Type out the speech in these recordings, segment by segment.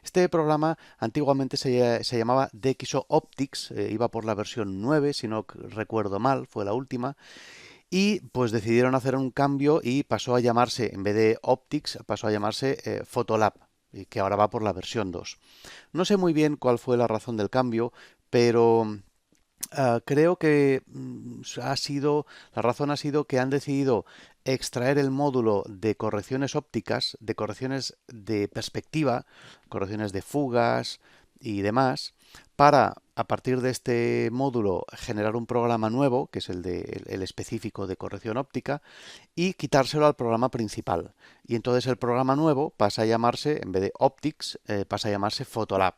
Este programa antiguamente se llamaba DxO Optics, iba por la versión 9, si no recuerdo mal, fue la última, y pues decidieron hacer un cambio y pasó a llamarse, en vez de Optics, pasó a llamarse Photolab, y que ahora va por la versión 2. No sé muy bien cuál fue la razón del cambio, pero creo que la razón ha sido que han decidido extraer el módulo de correcciones ópticas, de correcciones de perspectiva, correcciones de fugas y demás, para a partir de este módulo generar un programa nuevo, que es el específico de corrección óptica, y quitárselo al programa principal. Y entonces el programa nuevo pasa a llamarse, en vez de Optics, pasa a llamarse Photolab.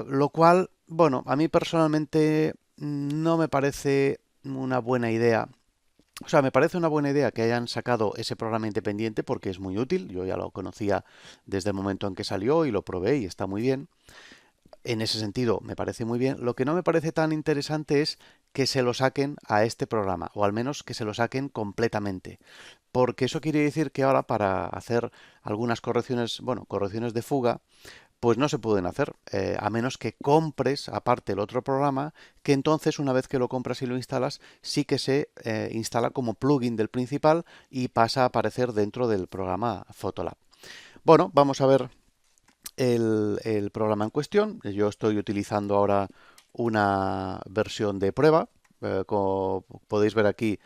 Lo cual, bueno, a mí personalmente no me parece una buena idea. O sea, me parece una buena idea que hayan sacado ese programa independiente porque es muy útil. Yo ya lo conocía desde el momento en que salió y lo probé y está muy bien. En ese sentido, me parece muy bien. Lo que no me parece tan interesante es que se lo saquen a este programa, o al menos que se lo saquen completamente. Porque eso quiere decir que ahora para hacer algunas correcciones, bueno, correcciones de fuga, pues no se pueden hacer, a menos que compres aparte el otro programa, que entonces una vez que lo compras y lo instalas, sí que se instala como plugin del principal y pasa a aparecer dentro del programa Photolab. Bueno, vamos a ver el programa en cuestión. Yo estoy utilizando ahora una versión de prueba. Como podéis ver aquí,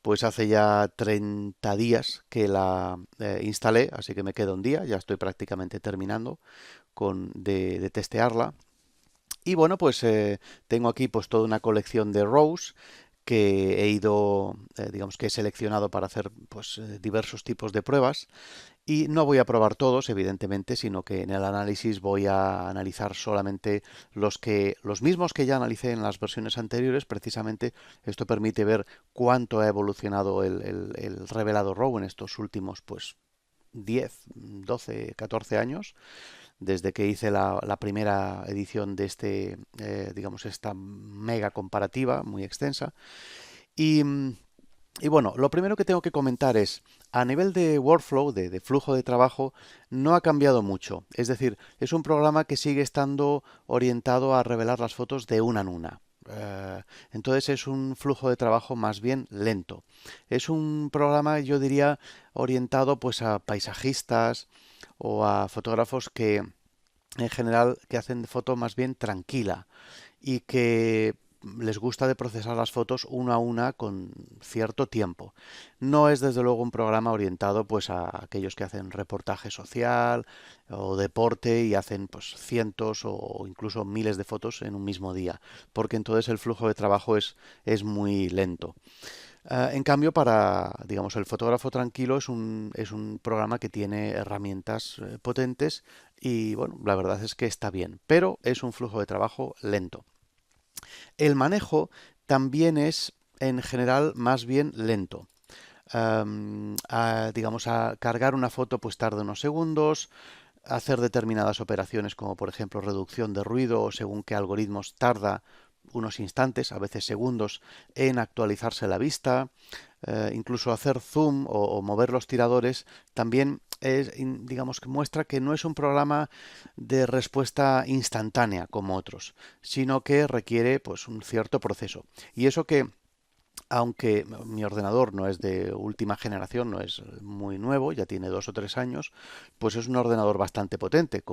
pues hace ya 30 días que la instalé, así que me queda un día, ya estoy prácticamente terminando de testearla. Y bueno, pues tengo aquí pues toda una colección de rows que he ido, digamos que he seleccionado para hacer pues diversos tipos de pruebas y no voy a probar todos, evidentemente, sino que en el análisis voy a analizar solamente los mismos que ya analicé en las versiones anteriores. Precisamente esto permite ver cuánto ha evolucionado el revelado row en estos últimos pues 10, 12, 14 años desde que hice la primera edición de digamos, esta mega comparativa muy extensa. Y, y bueno, lo primero que tengo que comentar es, a nivel de workflow, de flujo de trabajo, no ha cambiado mucho. Es decir, es un programa que sigue estando orientado a revelar las fotos de una en una. Entonces es un flujo de trabajo más bien lento. Es un programa, yo diría, orientado pues a paisajistas o a fotógrafos que en general que hacen foto más bien tranquila y que les gusta de procesar las fotos una a una con cierto tiempo. No es desde luego un programa orientado pues a aquellos que hacen reportaje social o deporte y hacen pues cientos o incluso miles de fotos en un mismo día, porque entonces el flujo de trabajo es muy lento. En cambio, para, digamos, el fotógrafo tranquilo es un programa que tiene herramientas potentes y, bueno, la verdad es que está bien, pero es un flujo de trabajo lento. El manejo también es, en general, más bien lento. Digamos, a cargar una foto pues tarda unos segundos, hacer determinadas operaciones como por ejemplo reducción de ruido o según qué algoritmos tarda unos instantes, a veces segundos, en actualizarse la vista, incluso hacer zoom o mover los tiradores, también digamos que muestra que no es un programa de respuesta instantánea como otros, sino que requiere pues un cierto proceso. Y eso que aunque mi ordenador no es de última generación, no es muy nuevo, ya tiene 2 o 3 años, pues es un ordenador bastante potente,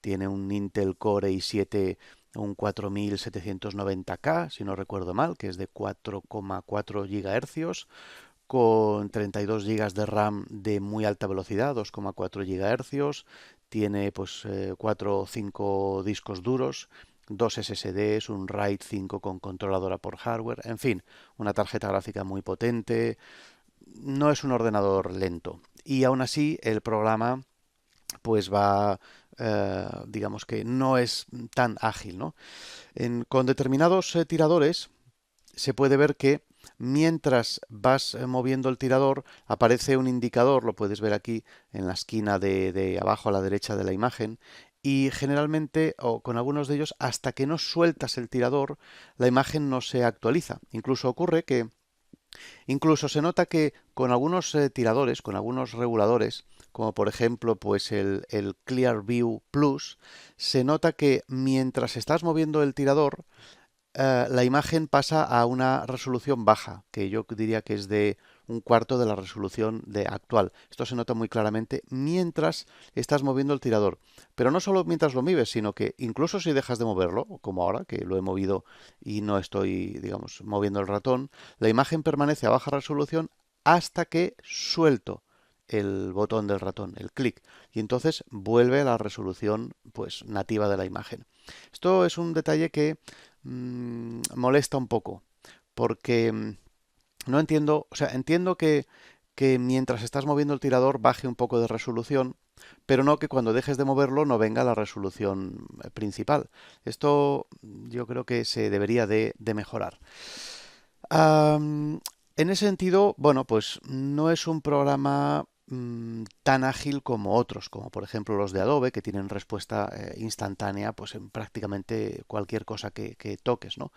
tiene un Intel Core i7, un 4790K, si no recuerdo mal, que es de 4,4 GHz, con 32 GB de RAM de muy alta velocidad, 2,4 GHz, tiene pues 4 o 5 discos duros, dos SSDs, un RAID 5 con controladora por hardware, en fin, una tarjeta gráfica muy potente. No es un ordenador lento. Y aún así el programa pues va, digamos que no es tan ágil, ¿no? Con determinados tiradores se puede ver que mientras vas moviendo el tirador aparece un indicador, lo puedes ver aquí en la esquina de abajo a la derecha de la imagen, y generalmente, o con algunos de ellos, hasta que no sueltas el tirador, la imagen no se actualiza. Incluso ocurre que Incluso se nota que con algunos tiradores, con algunos reguladores, como por ejemplo pues el Clearview Plus, se nota que mientras estás moviendo el tirador, la imagen pasa a una resolución baja, que yo diría que es de un cuarto de la resolución actual. Esto se nota muy claramente mientras estás moviendo el tirador. Pero no solo mientras lo mueves, sino que incluso si dejas de moverlo, como ahora, que lo he movido y no estoy, digamos, moviendo el ratón, la imagen permanece a baja resolución hasta que suelto el botón del ratón, el clic, y entonces vuelve a la resolución pues nativa de la imagen. Esto es un detalle que molesta un poco, porque no entiendo, o sea, entiendo que mientras estás moviendo el tirador baje un poco de resolución, pero no que cuando dejes de moverlo no venga la resolución principal. Esto yo creo que se debería de mejorar. En ese sentido, bueno, pues no es un programa tan ágil como otros, como por ejemplo los de Adobe, que tienen respuesta instantánea pues en prácticamente cualquier cosa que toques, ¿no?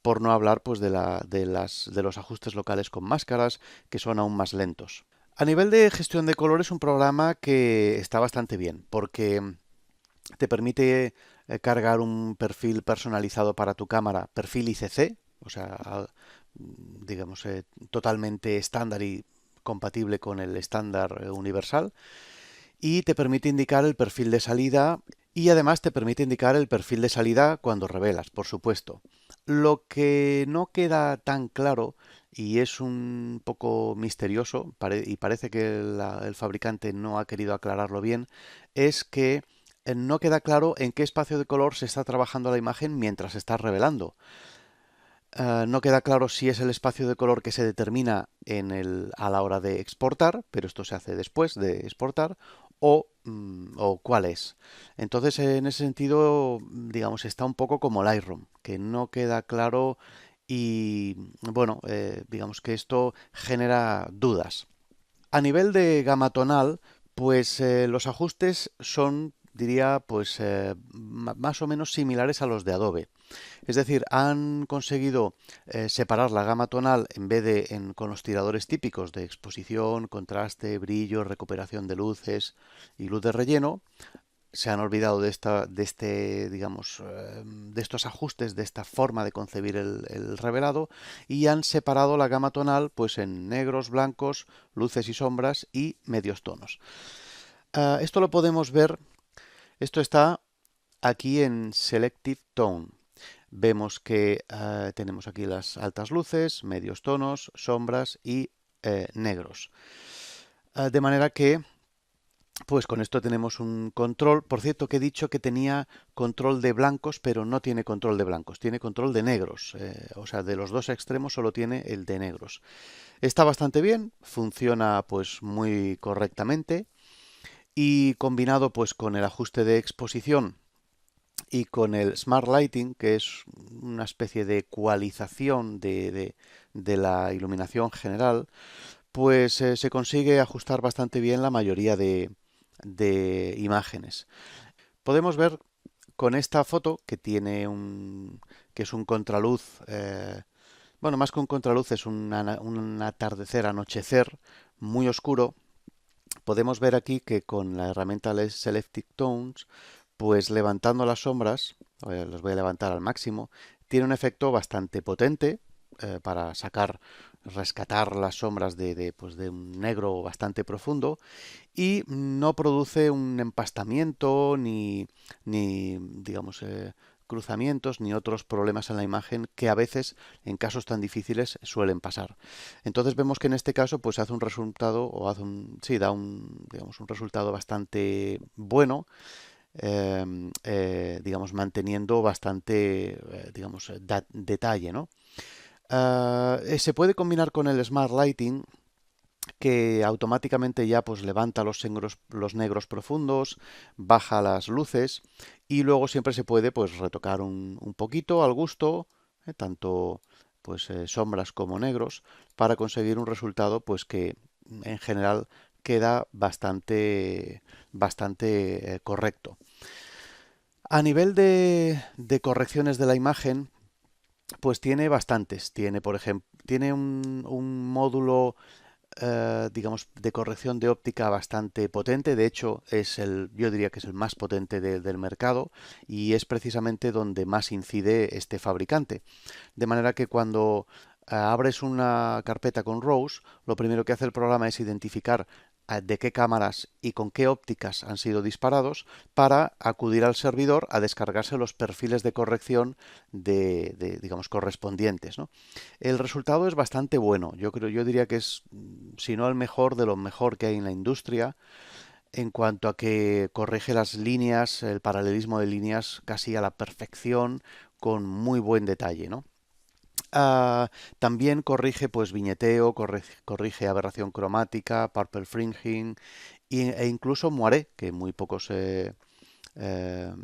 Por no hablar pues de los ajustes locales con máscaras, que son aún más lentos. A nivel de gestión de color es un programa que está bastante bien, porque te permite cargar un perfil personalizado para tu cámara, perfil ICC, o sea, digamos, totalmente estándar y compatible con el estándar universal, y te permite indicar el perfil de salida y además te permite indicar el perfil de salida cuando revelas, por supuesto. Lo que no queda tan claro y es un poco misterioso y parece que el fabricante no ha querido aclararlo bien, es que no queda claro en qué espacio de color se está trabajando la imagen mientras se está revelando. No queda claro si es el espacio de color que se determina a la hora de exportar, pero esto se hace después de exportar, o cuál es. Entonces, en ese sentido, digamos, está un poco como Lightroom, que no queda claro y, bueno, digamos que esto genera dudas. A nivel de gama tonal, pues los ajustes son, diría, pues más o menos similares a los de Adobe. Es decir, han conseguido separar la gama tonal en vez de con los tiradores típicos de exposición, contraste, brillo, recuperación de luces y luz de relleno. Se han olvidado digamos, de estos ajustes, de esta forma de concebir el revelado y han separado la gama tonal, pues en negros, blancos, luces y sombras y medios tonos. Esto lo podemos ver. Esto está aquí en Selective Tone. Vemos que tenemos aquí las altas luces, medios tonos, sombras y negros. De manera que, pues con esto tenemos un control. Por cierto, que he dicho que tenía control de blancos, pero no tiene control de blancos, tiene control de negros. O sea, de los dos extremos solo tiene el de negros. Está bastante bien, funciona pues muy correctamente y combinado pues con el ajuste de exposición y con el Smart Lighting, que es una especie de ecualización de la iluminación general, pues se consigue ajustar bastante bien la mayoría de imágenes. Podemos ver con esta foto que que es un contraluz, bueno, más que un contraluz es un atardecer, anochecer muy oscuro. Podemos ver aquí que con la herramienta Selective Tones, pues levantando las sombras, las voy a levantar al máximo, tiene un efecto bastante potente para rescatar las sombras pues de un negro bastante profundo y no produce un empastamiento ni digamos, cruzamientos ni otros problemas en la imagen que a veces en casos tan difíciles suelen pasar. Entonces vemos que en este caso pues hace un resultado o sí, da digamos, un resultado bastante bueno, digamos, manteniendo bastante, digamos, detalle, ¿no? Se puede combinar con el Smart Lighting, que automáticamente ya pues levanta los negros profundos, baja las luces y luego siempre se puede pues retocar un poquito al gusto, tanto pues sombras como negros, para conseguir un resultado pues que en general queda bastante correcto. A nivel de correcciones de la imagen, Pues tiene bastantes. Tiene, por ejemplo, tiene un módulo, digamos, de corrección de óptica bastante potente. De hecho, yo diría que es el más potente del mercado y es precisamente donde más incide este fabricante. De manera que cuando abres una carpeta con RAWs, lo primero que hace el programa es identificar de qué cámaras y con qué ópticas han sido disparados para acudir al servidor a descargarse los perfiles de corrección digamos, correspondientes, ¿no? El resultado es bastante bueno. Yo diría que es, si no el mejor, de lo mejor que hay en la industria en cuanto a que corrige las líneas, el paralelismo de líneas casi a la perfección, con muy buen detalle, ¿no? También corrige pues viñeteo, corrige aberración cromática, purple fringing e incluso moiré, que eh,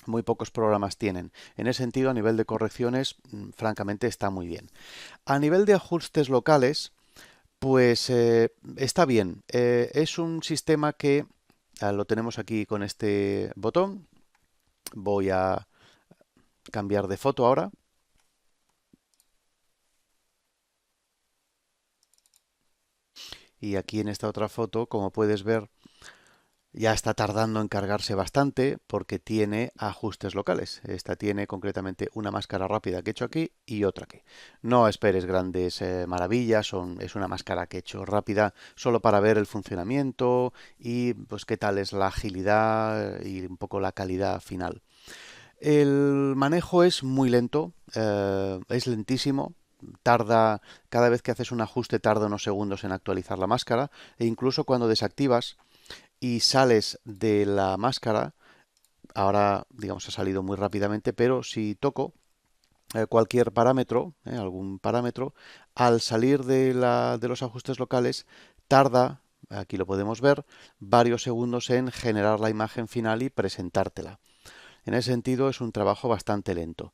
muy pocos programas tienen. En ese sentido, a nivel de correcciones, francamente está muy bien. A nivel de ajustes locales, pues está bien. Es un sistema que lo tenemos aquí con este botón. Voy a cambiar de foto ahora. Y aquí en esta otra foto, como puedes ver, ya está tardando en cargarse bastante porque tiene ajustes locales. Esta tiene concretamente una máscara rápida que he hecho aquí y otra aquí. No esperes grandes maravillas, es una máscara que he hecho rápida solo para ver el funcionamiento y pues qué tal es la agilidad y un poco la calidad final. El manejo es muy lento, es lentísimo. Cada vez que haces un ajuste tarda unos segundos en actualizar la máscara e incluso cuando desactivas y sales de la máscara, ahora digamos ha salido muy rápidamente, pero si toco cualquier parámetro, algún parámetro, al salir de los ajustes locales, tarda, aquí lo podemos ver, varios segundos en generar la imagen final y presentártela. En ese sentido es un trabajo bastante lento.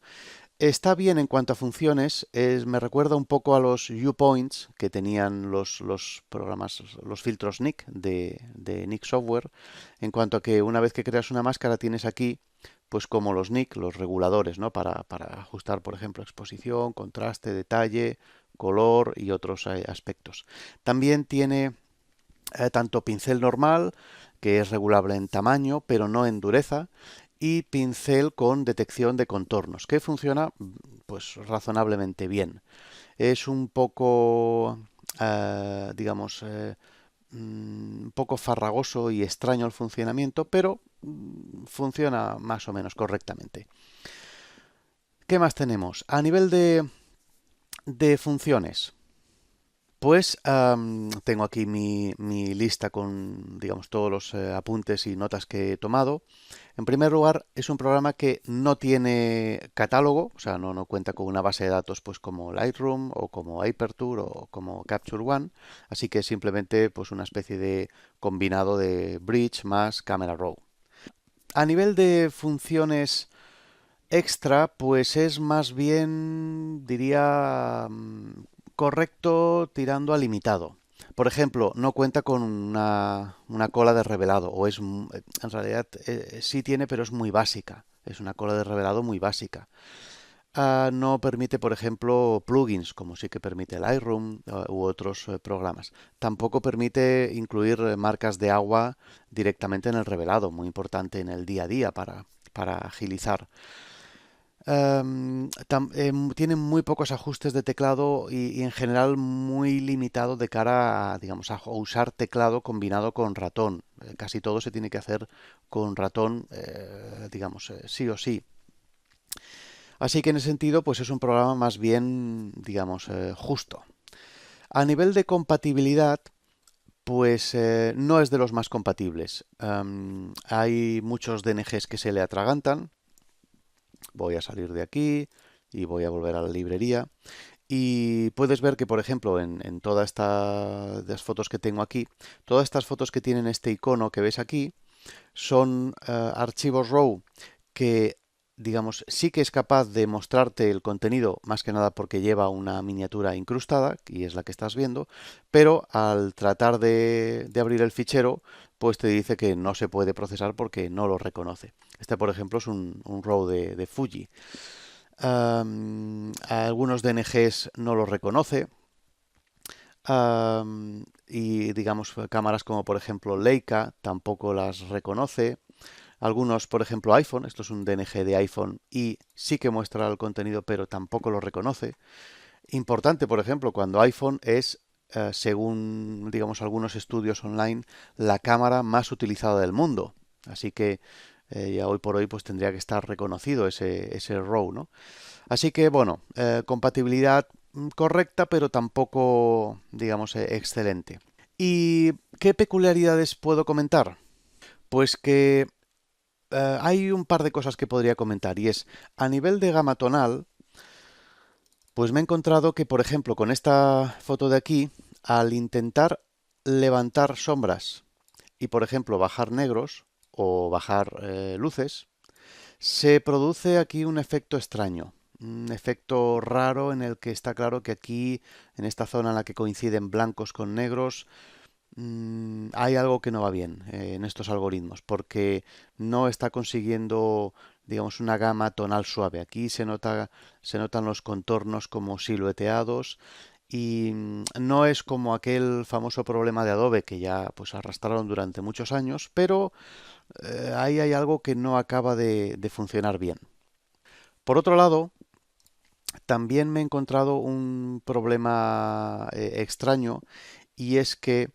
Está bien en cuanto a funciones, me recuerda un poco a los viewpoints que tenían los programas, los filtros Nik de Nik Software, en cuanto a que una vez que creas una máscara tienes aquí, pues como los Nik, los reguladores, ¿no? Para ajustar, por ejemplo, exposición, contraste, detalle, color y otros aspectos. También tiene tanto pincel normal, que es regulable en tamaño, pero no en dureza, y pincel con detección de contornos, que funciona pues razonablemente bien. Es un poco, digamos, un poco farragoso y extraño el funcionamiento, pero funciona más o menos correctamente. ¿Qué más tenemos? A nivel de funciones, pues tengo aquí mi lista con, digamos, todos los apuntes y notas que he tomado. En primer lugar, es un programa que no tiene catálogo, o sea, no cuenta con una base de datos pues como Lightroom o como Aperture o como Capture One, así que es simplemente pues una especie de combinado de Bridge más Camera Raw. A nivel de funciones extra, pues es más bien, diría, correcto tirando a limitado. Por ejemplo, no cuenta con una cola de revelado, en realidad sí tiene, pero es muy básica. Es una cola de revelado muy básica. No permite, por ejemplo, plugins, como sí que permite Lightroom u otros programas. Tampoco permite incluir marcas de agua directamente en el revelado, muy importante en el día a día para agilizar. Tiene muy pocos ajustes de teclado y en general muy limitado de cara a, digamos, a usar teclado combinado con ratón. Casi todo se tiene que hacer con ratón, digamos, sí o sí. Así que en ese sentido, pues es un programa más bien, digamos, justo. A nivel de compatibilidad, pues no es de los más compatibles. Hay muchos DNGs que se le atragantan. Voy a salir de aquí y voy a volver a la librería. Y puedes ver que, por ejemplo, en todas estas fotos que tengo aquí, todas estas fotos que tienen este icono que ves aquí, son archivos RAW que, digamos, sí que es capaz de mostrarte el contenido, más que nada porque lleva una miniatura incrustada, y es la que estás viendo, pero al tratar de abrir el fichero, pues te dice que no se puede procesar porque no lo reconoce. Este, por ejemplo, es un RAW de Fuji. Algunos DNGs no los reconoce. Y digamos, cámaras como por ejemplo Leica tampoco las reconoce. Algunos, por ejemplo, iPhone, esto es un DNG de iPhone y sí que muestra el contenido, pero tampoco lo reconoce. Importante, por ejemplo, cuando iPhone es, según digamos algunos estudios online, la cámara más utilizada del mundo. Así que ya hoy por hoy pues tendría que estar reconocido ese RAW, ¿no? Así que bueno, compatibilidad correcta, pero tampoco, digamos, excelente. ¿Y qué peculiaridades puedo comentar? Pues que hay un par de cosas que podría comentar y es, a nivel de gama tonal, pues me he encontrado que, por ejemplo, con esta foto de aquí, al intentar levantar sombras y, por ejemplo, bajar negros o bajar luces, se produce aquí un efecto extraño, un efecto raro en el que está claro que aquí, en esta zona en la que coinciden blancos con negros, hay algo que no va bien en estos algoritmos, porque no está consiguiendo, digamos, una gama tonal suave. Aquí se notan los contornos como silueteados y no es como aquel famoso problema de Adobe que ya pues arrastraron durante muchos años, pero ahí hay algo que no acaba de funcionar bien. Por otro lado, también me he encontrado un problema extraño y es que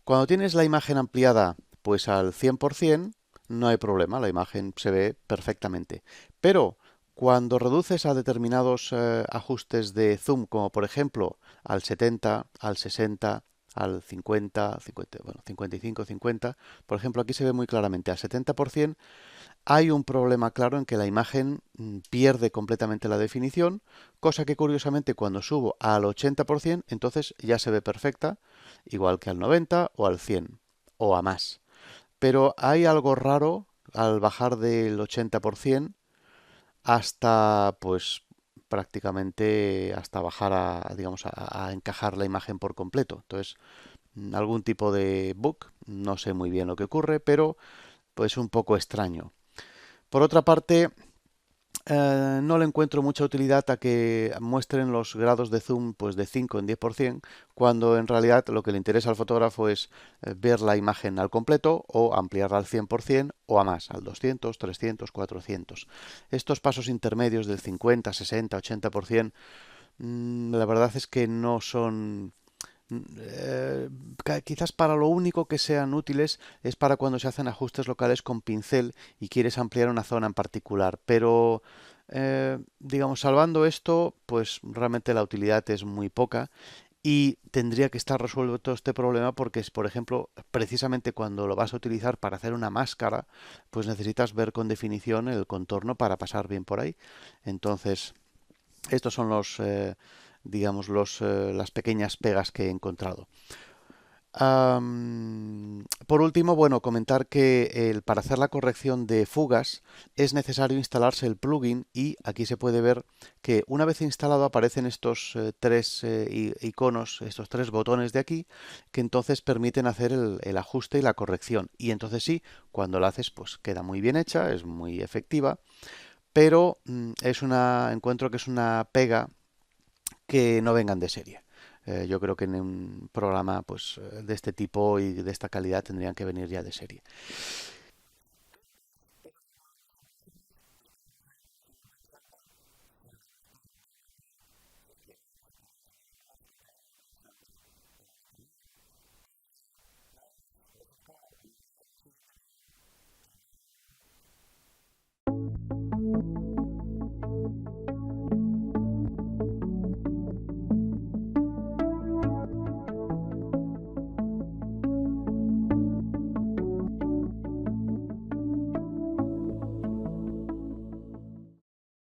cuando tienes la imagen ampliada pues al 100%, no hay problema, la imagen se ve perfectamente. Pero cuando reduces a determinados ajustes de zoom, como por ejemplo al 70, al 60, al 50, 50, bueno, 55, 50, por ejemplo, aquí se ve muy claramente al 70%, hay un problema claro en que la imagen pierde completamente la definición, cosa que curiosamente cuando subo al 80%, entonces ya se ve perfecta, igual que al 90 o al 100 o a más. Pero hay algo raro al bajar del 80% hasta pues prácticamente hasta bajar a digamos a encajar la imagen por completo. Entonces, algún tipo de bug, no sé muy bien lo que ocurre, pero pues un poco extraño. Por otra parte, no le encuentro mucha utilidad a que muestren los grados de zoom pues de 5 en 10%, cuando en realidad lo que le interesa al fotógrafo es ver la imagen al completo o ampliarla al 100% o a más, al 200, 300, 400. Estos pasos intermedios del 50, 60, 80%, la verdad es que no son eh, quizás para lo único que sean útiles es para cuando se hacen ajustes locales con pincel y quieres ampliar una zona en particular. Pero, digamos, salvando esto, pues realmente la utilidad es muy poca y tendría que estar resuelto este problema porque, por ejemplo, precisamente cuando lo vas a utilizar para hacer una máscara, pues necesitas ver con definición el contorno para pasar bien por ahí. Entonces, estos son digamos, las pequeñas pegas que he encontrado. Por último, bueno, comentar que para hacer la corrección de fugas es necesario instalarse el plugin y aquí se puede ver que una vez instalado aparecen estos tres iconos, estos tres botones de aquí, que entonces permiten hacer el ajuste y la corrección. Y entonces sí, cuando lo haces, pues queda muy bien hecha, es muy efectiva, pero encuentro que es una pega que no vengan de serie. Yo creo que en un programa pues, de este tipo y de esta calidad tendrían que venir ya de serie.